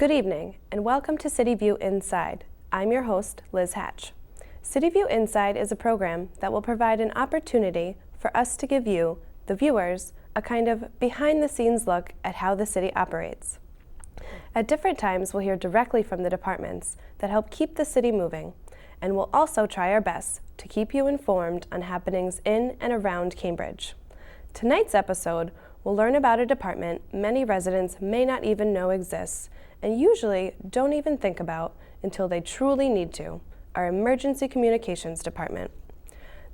Good evening, and welcome to CityView Inside. I'm your host, Liz Hatch. CityView Inside is a program that will provide an opportunity for us to give you, the viewers, a kind of behind-the-scenes look at how the city operates. At different times, we'll hear directly from the departments that help keep the city moving, and we'll also try our best to keep you informed on happenings in and around Cambridge. Tonight's episode will learn about a department many residents may not even know exists and usually don't even think about until they truly need to, our Emergency Communications Department.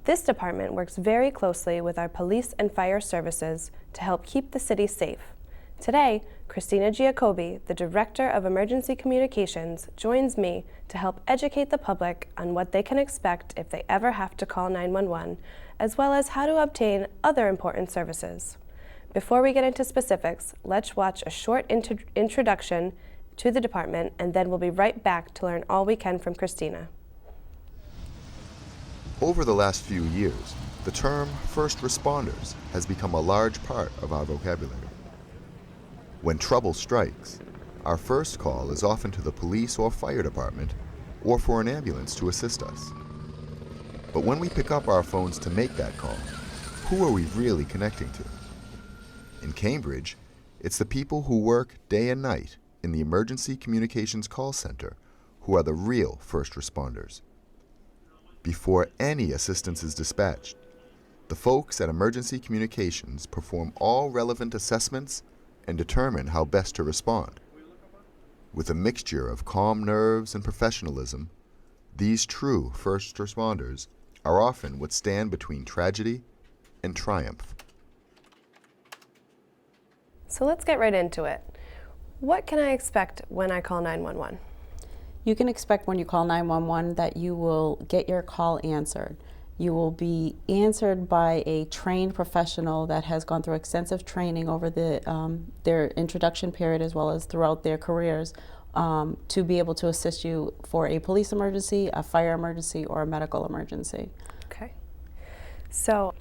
This department works very closely with our police and fire services to help keep the city safe. Today, Christina Giacobbe, the Director of Emergency Communications, joins me to help educate the public on what they can expect if they ever have to call 911, as well as how to obtain other important services. Before we get into specifics, let's watch a short introduction to the department, and then we'll be right back to learn all we can from Christina. Over the last few years, the term first responders has become a large part of our vocabulary. When trouble strikes, our first call is often to the police or fire department or for an ambulance to assist us. But when we pick up our phones to make that call, who are we really connecting to? In Cambridge, it's the people who work day and night in the Emergency Communications Call Center who are the real first responders. Before any assistance is dispatched, the folks at Emergency Communications perform all relevant assessments and determine how best to respond. With a mixture of calm nerves and professionalism, these true first responders are often what stand between tragedy and triumph. So let's get right into it. What can I expect when I call 911? You can expect when you call 911 that you will get your call answered. You will be answered by a trained professional that has gone through extensive training over their introduction period as well as throughout their careers to be able to assist you for a police emergency, a fire emergency, or a medical emergency. Okay. So,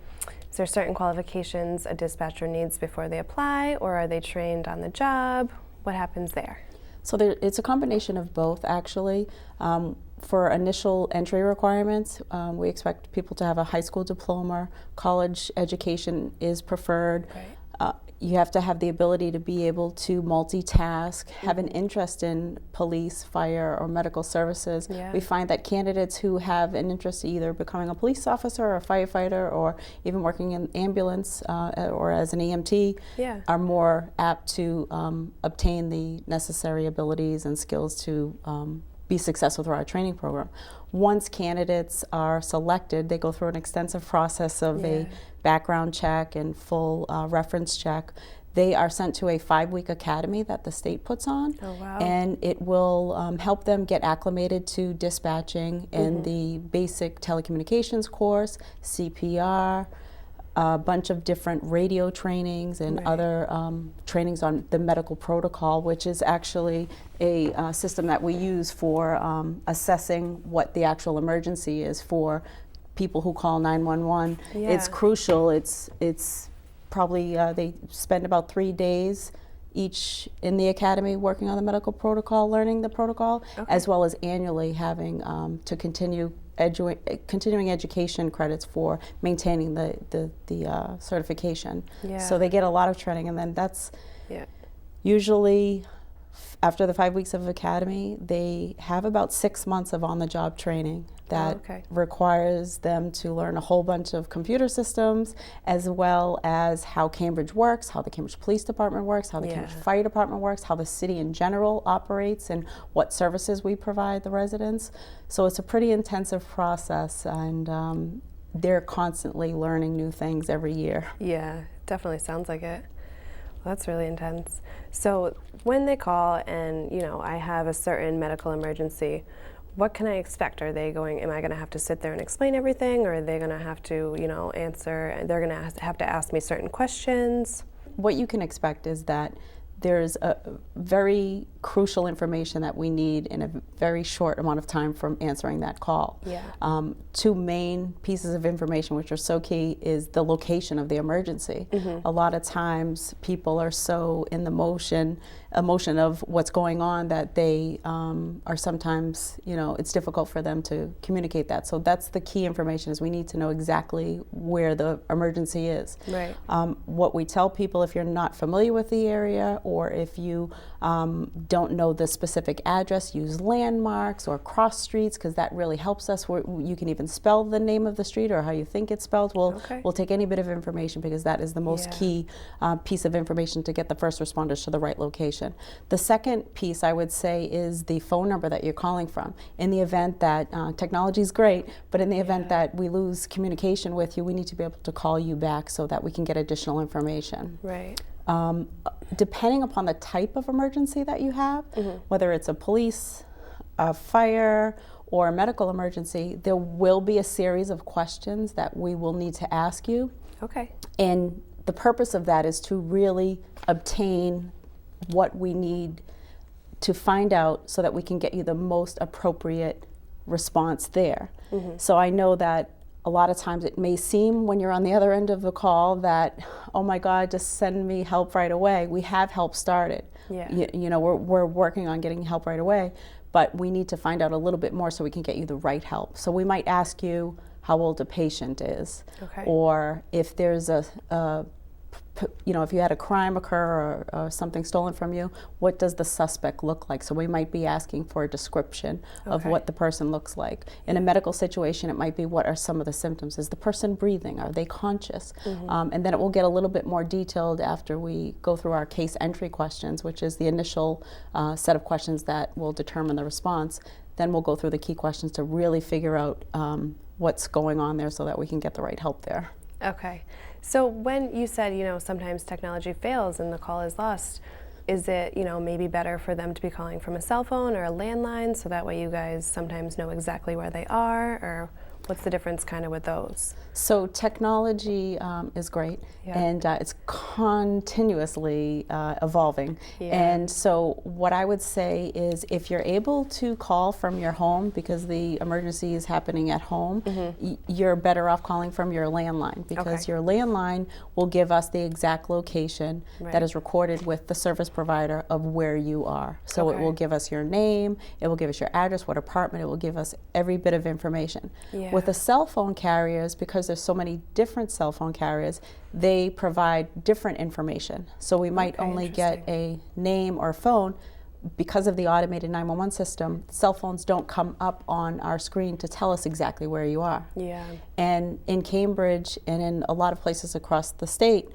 is there certain qualifications a dispatcher needs before they apply, or are they trained on the job? What happens there? So it's a combination of both, actually. For initial entry requirements, we expect people to have a high school diploma. College education is preferred. Right. You have to have the ability to be able to multitask, have an interest in police, fire, or medical services. Yeah. We find that candidates who have an interest in either becoming a police officer or a firefighter or even working in ambulance or as an EMT are more apt to obtain the necessary abilities and skills to be successful through our training program. Once candidates are selected, they go through an extensive process of a background check and full reference check. They are sent to a 5-week academy that the state puts on. Oh, wow. And it will help them get acclimated to dispatching and the basic telecommunications course, CPR, a bunch of different radio trainings and other trainings on the medical protocol, which is actually a system that we use for assessing what the actual emergency is for people who call 911. It's crucial. It's probably, they spend about 3 days each in the academy working on the medical protocol, learning the protocol, as well as annually having to continue continuing education credits for maintaining the certification. So they get a lot of training, and then that's usually after the 5 weeks of academy, they have about 6 months of on-the-job training that requires them to learn a whole bunch of computer systems, as well as how Cambridge works, how the Cambridge Police Department works, how the Cambridge Fire Department works, how the city in general operates, and what services we provide the residents. So it's a pretty intensive process, and they're constantly learning new things every year. Yeah, definitely sounds like it. Well, that's really intense. So when they call and, I have a certain medical emergency, what can I expect? Am I going to have to sit there and explain everything, or are they going to have to, answer, they're going to have to ask me certain questions? What you can expect is that there's a very crucial information that we need in a very short amount of time from answering that call. Yeah. Two main pieces of information which are so key is the location of the emergency. A lot of times people are so in the emotion of what's going on that they are sometimes, it's difficult for them to communicate that. So that's the key information, is we need to know exactly where the emergency is. Right. What we tell people, if you're not familiar with the area, or if you don't know the specific address, use landmarks or cross streets, because that really helps us. You can even spell the name of the street or how you think it's spelled. We'll take any bit of information, because that is the most key piece of information to get the first responders to the right location. The second piece, I would say, is the phone number that you're calling from. In the event that technology is great, but in the event that we lose communication with you, we need to be able to call you back so that we can get additional information. Right. Depending upon the type of emergency that you have, whether it's a police, a fire, or a medical emergency, there will be a series of questions that we will need to ask you. Okay. And the purpose of that is to really obtain what we need to find out so that we can get you the most appropriate response there. So I know that a lot of times it may seem when you're on the other end of the call that, oh my God, just send me help right away. We have help started. Yeah. We're working on getting help right away, but we need to find out a little bit more so we can get you the right help. So we might ask you how old a patient is, or if there's if you had a crime occur or something stolen from you, what does the suspect look like? So we might be asking for a description of what the person looks like. In a medical situation, it might be, what are some of the symptoms? Is the person breathing? Are they conscious? And then it will get a little bit more detailed after we go through our case entry questions, which is the initial set of questions that will determine the response. Then we'll go through the key questions to really figure out what's going on there so that we can get the right help there. Okay. So when you said, sometimes technology fails and the call is lost, is it, maybe better for them to be calling from a cell phone or a landline, so that way you guys sometimes know exactly where they are, or what's the difference kind of with those? So technology is great, and it's continuously evolving. And so what I would say is, if you're able to call from your home because the emergency is happening at home, you're better off calling from your landline, because your landline will give us the exact location that is recorded with the service provider of where you are. So it will give us your name, it will give us your address, what apartment, it will give us every bit of information. With the cell phone carriers, because there's so many different cell phone carriers, they provide different information. So we might only get a name or phone. Because of the automated 911 system, cell phones don't come up on our screen to tell us exactly where you are. And in Cambridge and in a lot of places across the state,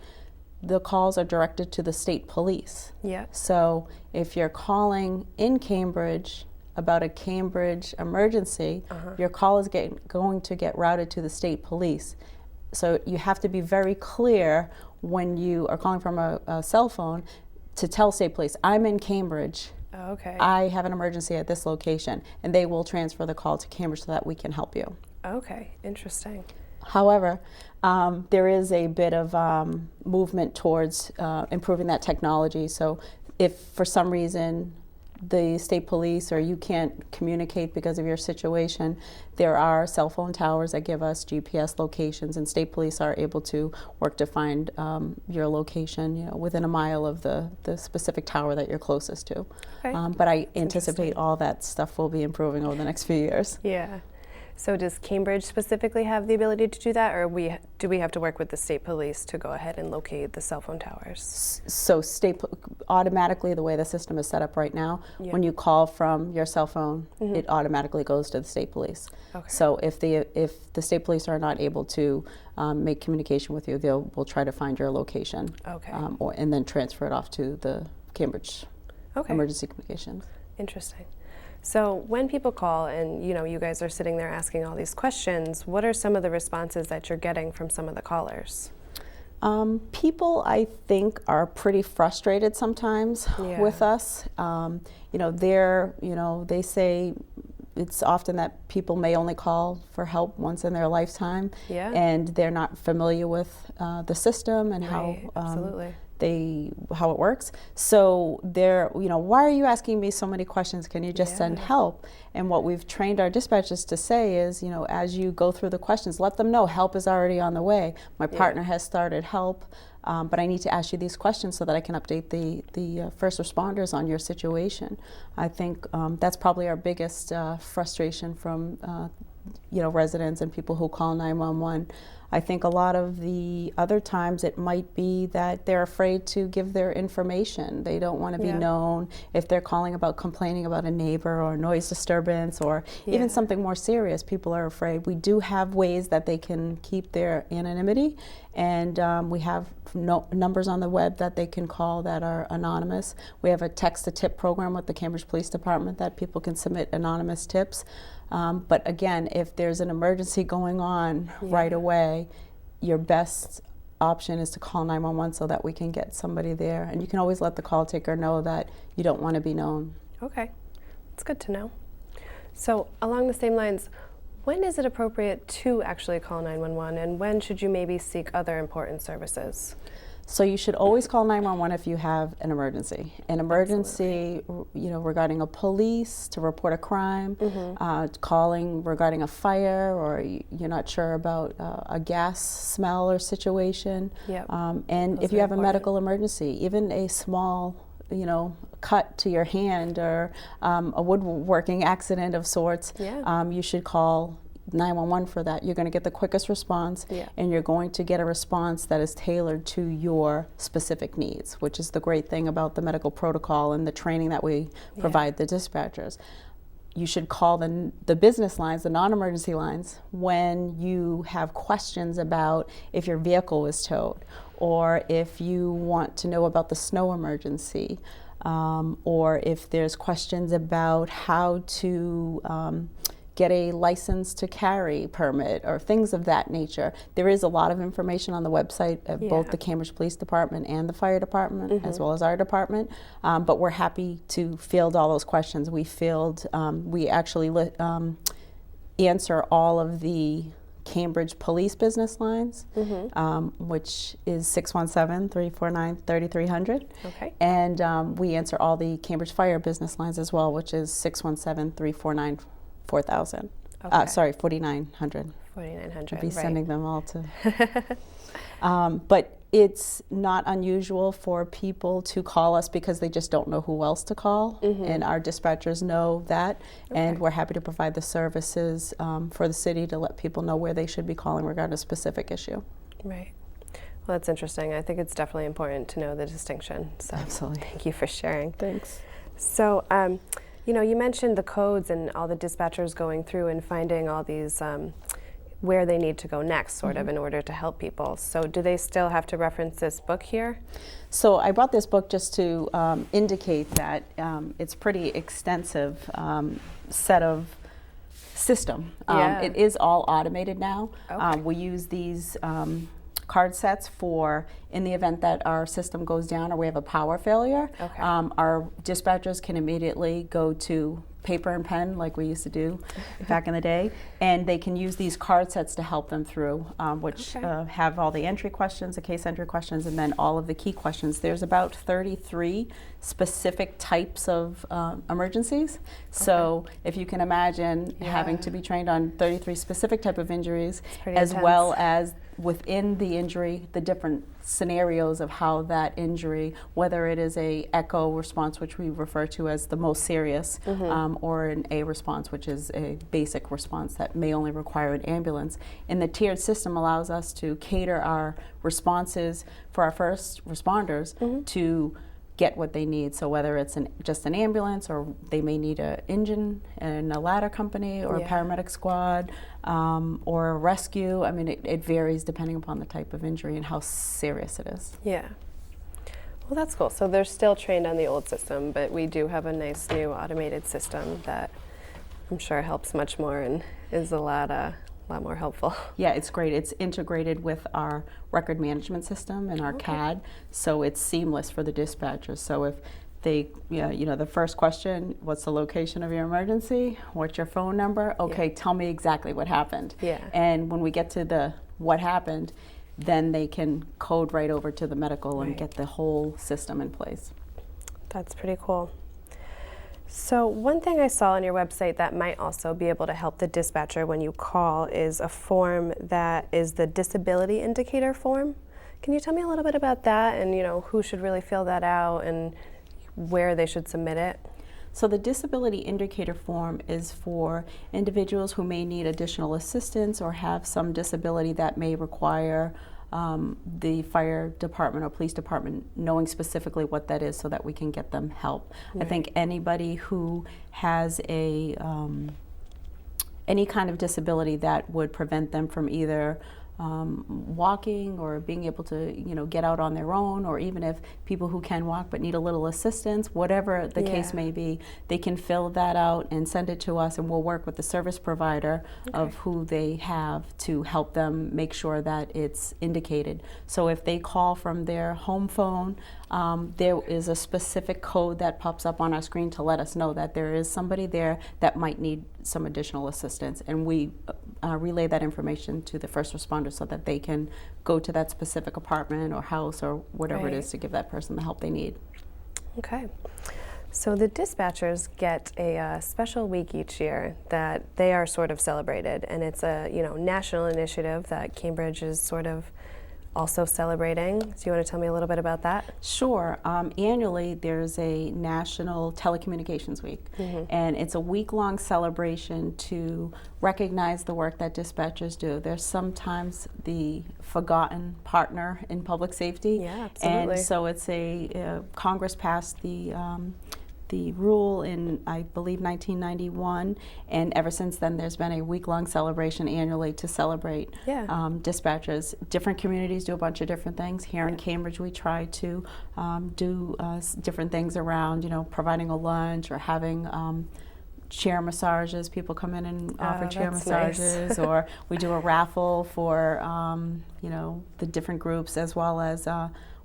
the calls are directed to the state police. So if you're calling in Cambridge about a Cambridge emergency, your call is going to get routed to the state police. So you have to be very clear when you are calling from a cell phone to tell state police, I'm in Cambridge. I have an emergency at this location, and they will transfer the call to Cambridge so that we can help you. Okay, interesting. However, there is a bit of movement towards improving that technology. So if for some reason the state police or you can't communicate because of your situation, there are cell phone towers that give us GPS locations, and state police are able to work to find your location, within a mile of the specific tower that you're closest to. But I anticipate all that stuff will be improving over the next few years. So does Cambridge specifically have the ability to do that, or do we have to work with the state police to go ahead and locate the cell phone towers? So automatically, the way the system is set up right now, when you call from your cell phone, it automatically goes to the state police. So if the state police are not able to make communication with you, we'll try to find your location, and then transfer it off to the Cambridge Emergency Communications. Interesting. So when people call and you guys are sitting there asking all these questions, what are some of the responses that you're getting from some of the callers? People, I think, are pretty frustrated sometimes with us. They say it's often that people may only call for help once in their lifetime, and they're not familiar with the system and how how it works. So they're, why are you asking me so many questions? Can you just send help? And what we've trained our dispatchers to say is, as you go through the questions, let them know help is already on the way. My partner has started help, but I need to ask you these questions so that I can update the first responders on your situation. I think that's probably our biggest frustration from residents and people who call 911. I think a lot of the other times it might be that they're afraid to give their information. They don't want to be known if they're calling about complaining about a neighbor or noise disturbance or even something more serious. People are afraid. We do have ways that they can keep their anonymity, and we have numbers on the web that they can call that are anonymous. We have a text-to-tip program with the Cambridge Police Department that people can submit anonymous tips. But again, if there's an emergency going on right away, your best option is to call 911 so that we can get somebody there. And you can always let the call taker know that you don't want to be known. Okay, that's good to know. So along the same lines, when is it appropriate to actually call 911, and when should you maybe seek other important services? So you should always call 911 if you have an emergency. An emergency, regarding a police, to report a crime, calling regarding a fire, or you're not sure about a gas smell or situation. And if you have a medical emergency, even a small, cut to your hand or a woodworking accident of sorts, you should call 911 for that. You're going to get the quickest response, and you're going to get a response that is tailored to your specific needs, which is the great thing about the medical protocol and the training that we provide the dispatchers. You should call the business lines, the non-emergency lines, when you have questions about if your vehicle is towed, or if you want to know about the snow emergency, or if there's questions about how to get a license to carry permit or things of that nature. There is a lot of information on the website of both the Cambridge Police Department and the Fire Department, as well as our department, but we're happy to field all those questions. We actually answer all of the Cambridge Police business lines, which is 617-349-3300. Okay. And we answer all the Cambridge Fire business lines as well, which is 617-349-4000. 4900. 4900. I'll be sending them all to. But it's not unusual for people to call us because they just don't know who else to call, and our dispatchers know that, and we're happy to provide the services for the city to let people know where they should be calling regarding a specific issue. Right. Well, that's interesting. I think it's definitely important to know the distinction. So absolutely. Thank you for sharing. Thanks. So, you mentioned the codes and all the dispatchers going through and finding all these where they need to go next, sort of, in order to help people. So do they still have to reference this book here? So I brought this book just to indicate that it's pretty extensive set of system. It is all automated now. We use these card sets for in the event that our system goes down or we have a power failure. Our dispatchers can immediately go to paper and pen like we used to do back in the day, and they can use these card sets to help them through, which have all the entry questions, the case entry questions, and then all of the key questions. There's about 33 specific types of emergencies. So if you can imagine having to be trained on 33 specific type of injuries, as well as within the injury, the different scenarios of how that injury, whether it is a echo response, which we refer to as the most serious, or an A response, which is a basic response that may only require an ambulance. And the tiered system allows us to cater our responses for our first responders to get what they need. So whether it's just an ambulance, or they may need an engine and a ladder company, or a paramedic squad, or a rescue. I mean, it varies depending upon the type of injury and how serious it is. Yeah. Well, that's cool. So they're still trained on the old system, but we do have a nice new automated system that I'm sure helps much more and is a lot more helpful. Yeah, it's great. It's integrated with our record management system and our CAD, so it's seamless for the dispatchers. So if they, the first question, what's the location of your emergency? What's your phone number? Okay, tell me exactly what happened. And when we get to the what happened, then they can code right over to the medical and Right. get the whole system in place. That's pretty cool. So one thing I saw on your website that might also be able to help the dispatcher when you call is a form that is the disability indicator form. Can you tell me a little bit about that and who should really fill that out and where they should submit it? So the disability indicator form is for individuals who may need additional assistance or have some disability that may require the fire department or police department knowing specifically what that is so that we can get them help. Right. I think anybody who has any kind of disability that would prevent them from either walking or being able to get out on their own, or even if people who can walk but need a little assistance, whatever the case may be, they can fill that out and send it to us, and we'll work with the service provider of who they have to help them make sure that it's indicated. So if they call from their home phone, there is a specific code that pops up on our screen to let us know that there is somebody there that might need some additional assistance, and we relay that information to the first responders so that they can go to that specific apartment or house or whatever it is to give that person the help they need. Okay. So the dispatchers get a special week each year that they are sort of celebrated, and it's a national initiative that Cambridge is sort of also celebrating. So you want to tell me a little bit about that? Sure. Annually, there's a National Telecommunications Week, and it's a week-long celebration to recognize the work that dispatchers do. They're sometimes the forgotten partner in public safety. Yeah, absolutely. And so it's Congress passed the rule in, I believe, 1991, and ever since then there's been a week-long celebration annually to celebrate dispatchers. Different communities do a bunch of different things. Here in Cambridge we try to do different things around, providing a lunch or having chair massages. People come in and offer chair massages, nice. or we do a raffle for the different groups, as well as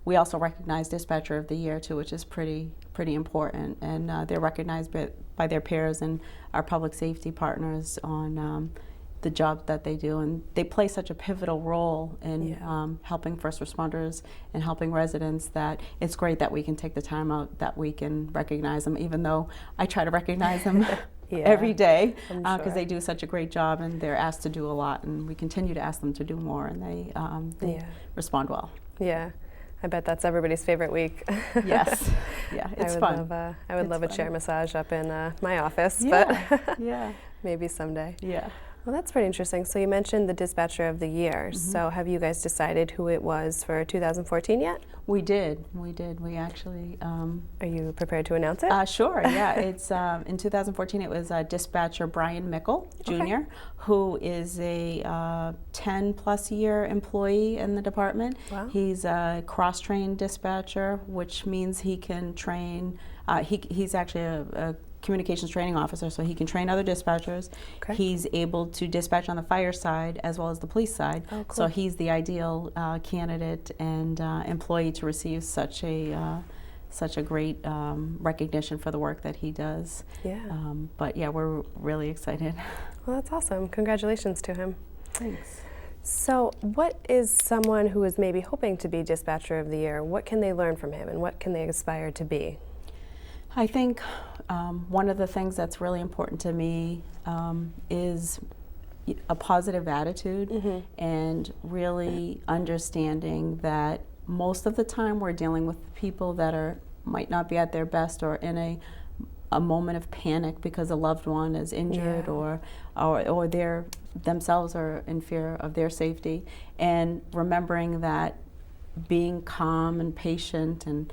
we also recognize Dispatcher of the Year too, which is pretty important, and they're recognized by their peers and our public safety partners on the job that they do, and they play such a pivotal role in helping first responders and helping residents that it's great that we can take the time out that we can recognize them, even though I try to recognize them every day because they do such a great job, and they're asked to do a lot, and we continue to ask them to do more, and they respond well. Yeah. I bet that's everybody's favorite week. Yes. Yeah, it's fun. I would love a chair massage up in my office, but maybe someday. Yeah. Well, that's pretty interesting. So you mentioned the Dispatcher of the Year. So have you guys decided who it was for 2014 yet? We did. We actually... Are you prepared to announce it? Sure, yeah. It's in 2014 it was Dispatcher Brian Mickle, Jr., who is a 10-plus year employee in the department. Wow. He's a cross-trained dispatcher, which means he can train... he's actually a communications training officer, so he can train other dispatchers. He's able to dispatch on the fire side as well as the police side. Oh, cool. So he's the ideal candidate and employee to receive such a great recognition for the work that he does. Yeah. But yeah, we're really excited. Well, that's awesome. Congratulations to him. Thanks. So what is someone who is maybe hoping to be Dispatcher of the Year, what can they learn from him, and what can they aspire to be? I think one of the things that's really important to me is a positive attitude and really understanding that most of the time we're dealing with people that might not be at their best or in a moment of panic because a loved one is injured or they themselves are in fear of their safety, and remembering that being calm and patient and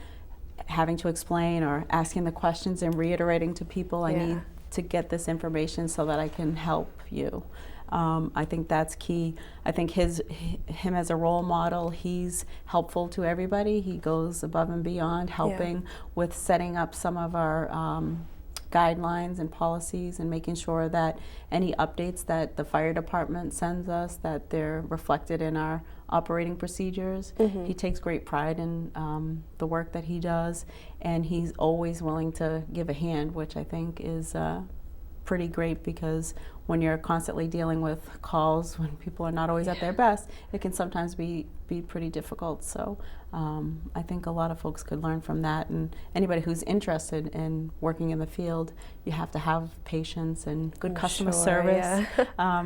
having to explain or asking the questions and reiterating to people, I need to get this information so that I can help you. I think that's key. I think him as a role model, he's helpful to everybody. He goes above and beyond helping with setting up some of our guidelines and policies and making sure that any updates that the fire department sends us, that they're reflected in our operating procedures. He takes great pride in the work that he does, and he's always willing to give a hand, which I think is pretty great, because when you're constantly dealing with calls when people are not always at their best, it can sometimes be be pretty difficult. So I think a lot of folks could learn from that, and anybody who's interested in working in the field, you have to have patience and good customer service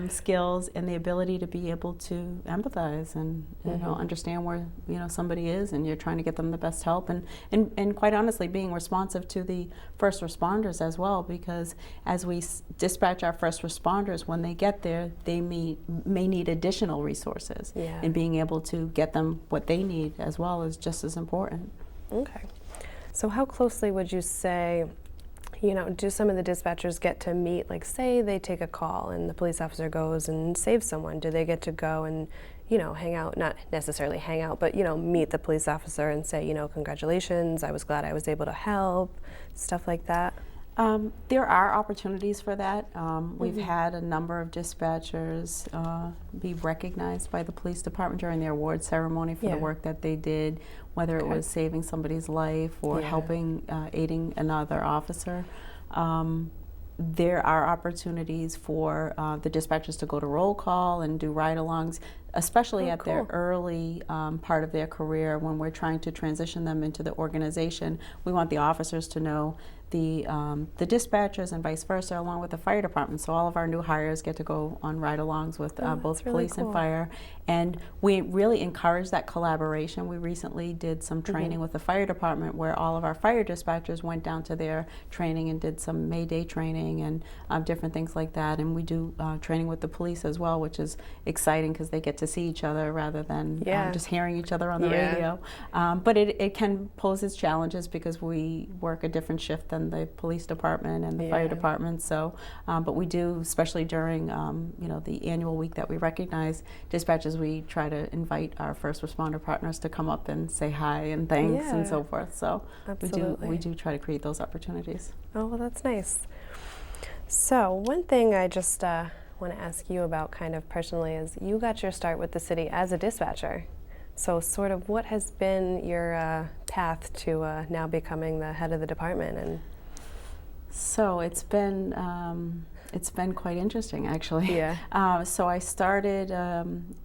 skills, and the ability to be able to empathize and you know, understand where somebody is, and you're trying to get them the best help, and quite honestly being responsive to the first responders as well, because as we dispatch our first responders, when they get there, they may need additional resources, and being able to get them what they need as well is just as important. Okay. So how closely would you say, do some of the dispatchers get to meet, like say they take a call and the police officer goes and saves someone, do they get to go and, hang out, not necessarily hang out, but, meet the police officer and say, congratulations, I was glad I was able to help, stuff like that? There are opportunities for that. We've had a number of dispatchers be recognized by the police department during their award ceremony for the work that they did, whether it was saving somebody's life or helping, aiding another officer. There are opportunities for the dispatchers to go to roll call and do ride-alongs, especially at their early part of their career when we're trying to transition them into the organization. We want the officers to know the dispatchers and vice versa, along with the fire department. So all of our new hires get to go on ride-alongs with both police and fire. And we really encourage that collaboration. We recently did some training with the fire department where all of our fire dispatchers went down to their training and did some May Day training and different things like that. And we do training with the police as well, which is exciting because they get to see each other rather than just hearing each other on the radio. But it can pose its challenges because we work a different shift than the police department and the fire department. So, but we do, especially during the annual week that we recognize dispatchers, we try to invite our first responder partners to come up and say hi and thanks and so forth. So we do try to create those opportunities. Oh, well, that's nice. So one thing I just want to ask you about kind of personally is you got your start with the city as a dispatcher. So sort of what has been your path to now becoming the head of the department? And so it's been quite interesting, actually. So I started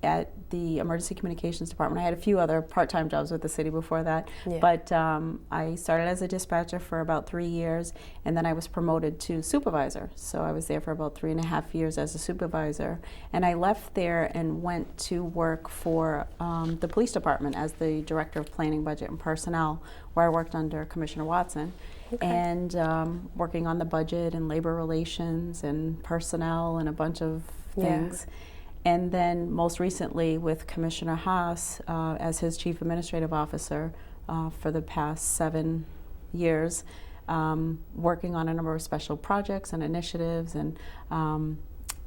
at the Emergency Communications Department. I had a few other part-time jobs with the city before that, but I started as a dispatcher for about 3 years, and then I was promoted to supervisor. So I was there for about 3.5 years as a supervisor, and I left there and went to work for the police department as the director of planning, budget, and personnel, where I worked under Commissioner Watson. And working on the budget and labor relations and personnel and a bunch of things. And then most recently with Commissioner Haas as his chief administrative officer for the past 7 years, working on a number of special projects and initiatives. And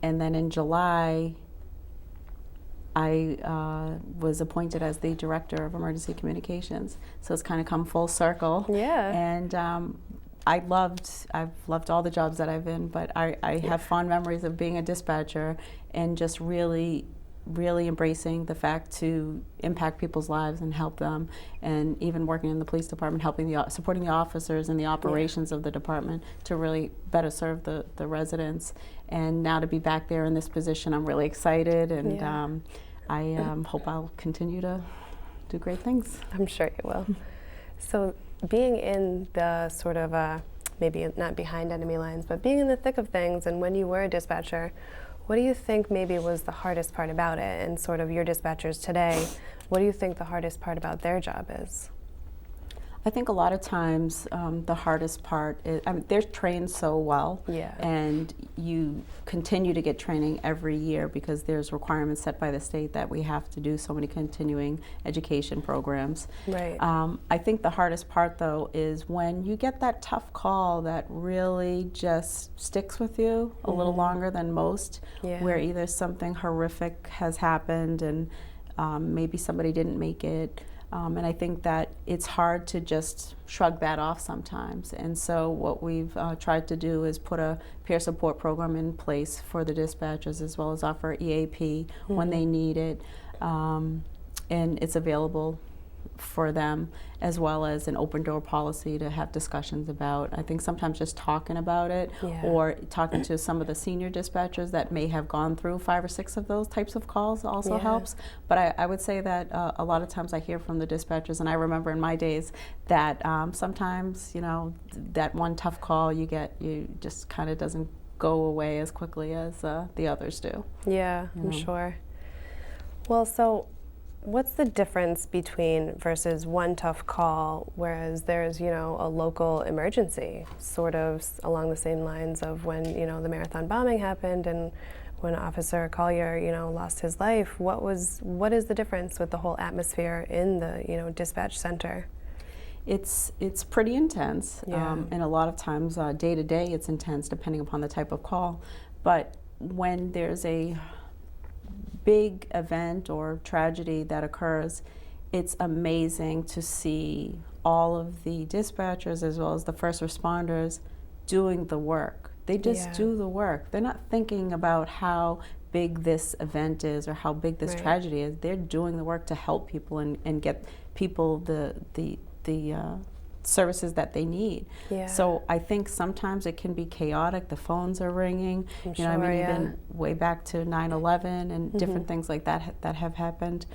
then in July, I was appointed as the director of emergency communications, so it's kind of come full circle. And I've loved all the jobs that I've in, but I have fond memories of being a dispatcher and just really embracing the fact to impact people's lives and help them, and even working in the police department, supporting the officers and the operations of the department to really better serve the residents. And now to be back there in this position, I'm really excited, and I hope I'll continue to do great things. I'm sure you will. So being in the sort of, maybe not behind enemy lines, but being in the thick of things, and when you were a dispatcher, what do you think maybe was the hardest part about it? And sort of your dispatchers today, what do you think the hardest part about their job is? I think a lot of times the hardest part is, they're trained so well, and you continue to get training every year because there's requirements set by the state that we have to do so many continuing education programs. I think the hardest part though is when you get that tough call that really just sticks with you a little longer than most, where either something horrific has happened and maybe somebody didn't make it. And I think that it's hard to just shrug that off sometimes. And so what we've tried to do is put a peer support program in place for the dispatchers, as well as offer EAP when they need it. And it's available for them, as well as an open door policy to have discussions about. I think sometimes just talking about it, Yeah. or talking to some of the senior dispatchers that may have gone through 5 or 6 of those types of calls also Yeah. helps. But I would say that a lot of times I hear from the dispatchers, and I remember in my days that sometimes, you know, that one tough call you just kind of doesn't go away as quickly as the others do. Yeah, I'm sure. Well, so what's the difference between versus one tough call, whereas there's, you know, a local emergency, sort of along the same lines of when, you know, the marathon bombing happened and when Officer Collier, you know, lost his life? What is the difference with the whole atmosphere in the, you know, dispatch center? It's pretty intense, Yeah. and a lot of times day to day it's intense depending upon the type of call. But when there's a big event or tragedy that occurs, it's amazing to see all of the dispatchers as well as the first responders doing the work. They just Yeah. do the work. They're not thinking about how big this event is or how big this Right. tragedy is. They're doing the work to help people and get people the services that they need. Yeah. So I think sometimes it can be chaotic. The phones are ringing. I'm You know, I sure, mean, yeah. even way back to 9/11 and different things like that that have happened.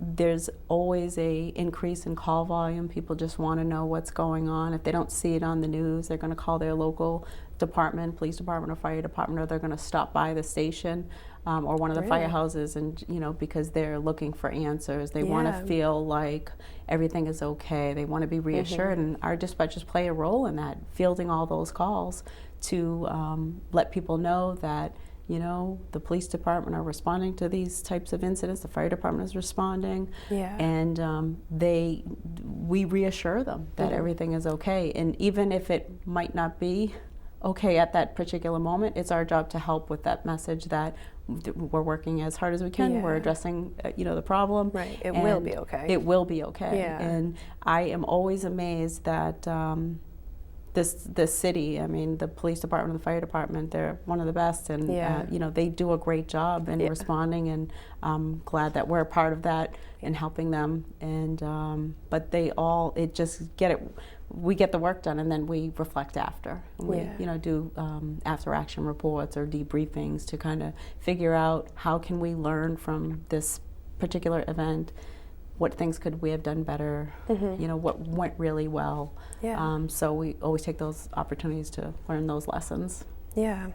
There's always a increase in call volume. People just want to know what's going on. If they don't see it on the news, they're going to call their local department, police department or fire department, or they're going to stop by the station or one of the Really? firehouses, and you know, because they're looking for answers. They want Yeah. to feel like everything is okay. They want to be reassured, and our dispatchers play a role in that, fielding all those calls to let people know that, you know, the police department are responding to these types of incidents. The fire department is responding, Yeah. and we reassure them that everything is okay. And even if it might not be okay at that particular moment, it's our job to help with that message that we're working as hard as we can. Yeah. We're addressing, you know, the problem. Right. It will and be okay. It will be okay. Yeah. And I am always amazed that this city, I mean, the police department and the fire department, they're one of the best, and Yeah. you know, they do a great job in Yeah. responding, and I'm glad that we're a part of that in helping them. And but we get the work done, and then we reflect after. And we, Yeah. you know, do after action reports or debriefings to kind of figure out how can we learn from this particular event. What things could we have done better? You know, what went really well? Yeah. So we always take those opportunities to learn those lessons. Yeah.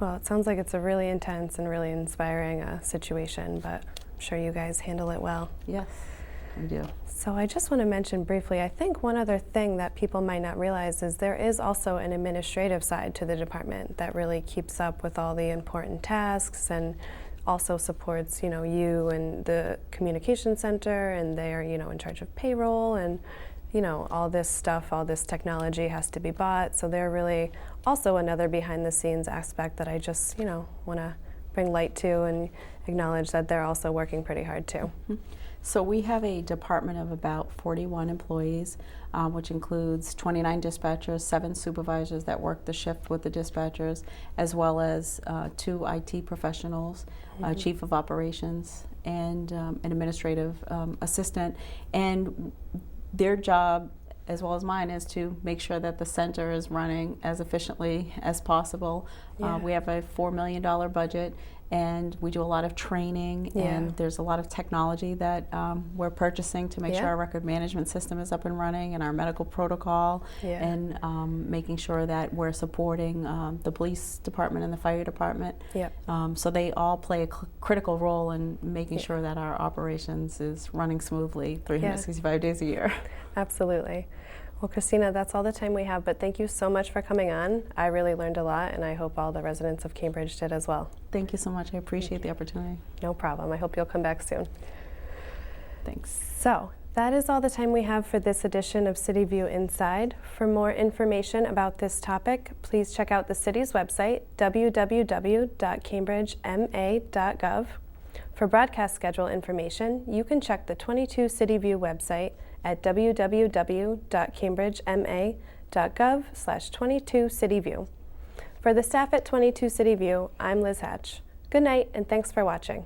Well, it sounds like it's a really intense and really inspiring situation, but I'm sure you guys handle it well. Yes, we do. So I just want to mention briefly, I think one other thing that people might not realize is there is also an administrative side to the department that really keeps up with all the important tasks and also supports, you know, you and the communication center, and they're, you know, in charge of payroll, and, you know, all this stuff, all this technology has to be bought. So they're really also another behind the scenes aspect that I just, you know, want to bring light to and acknowledge that they're also working pretty hard too. So we have a department of about 41 employees, which includes 29 dispatchers, 7 supervisors that work the shift with the dispatchers, as well as 2 IT professionals, chief of operations, and an administrative assistant. And their job, as well as mine, is to make sure that the center is running as efficiently as possible. Yeah. We have a $4 million budget, and we do a lot of training, Yeah. and there's a lot of technology that we're purchasing to make Yeah. sure our record management system is up and running, and our medical protocol, Yeah. and making sure that we're supporting the police department and the fire department. Yep. So they all play a critical role in making sure that our operations is running smoothly 365 days a year. Absolutely. Well, Christina, that's all the time we have, but thank you so much for coming on. I really learned a lot, and I hope all the residents of Cambridge did as well. Thank you so much. I appreciate the opportunity. No problem. I hope you'll come back soon. Thanks. So, that is all the time we have for this edition of CityView Inside. For more information about this topic, please check out the city's website, www.cambridgema.gov. For broadcast schedule information, you can check the 22 CityView website at www.cambridgema.gov/22cityview. For the staff at 22 CityView, I'm Liz Hatch. Good night, and thanks for watching.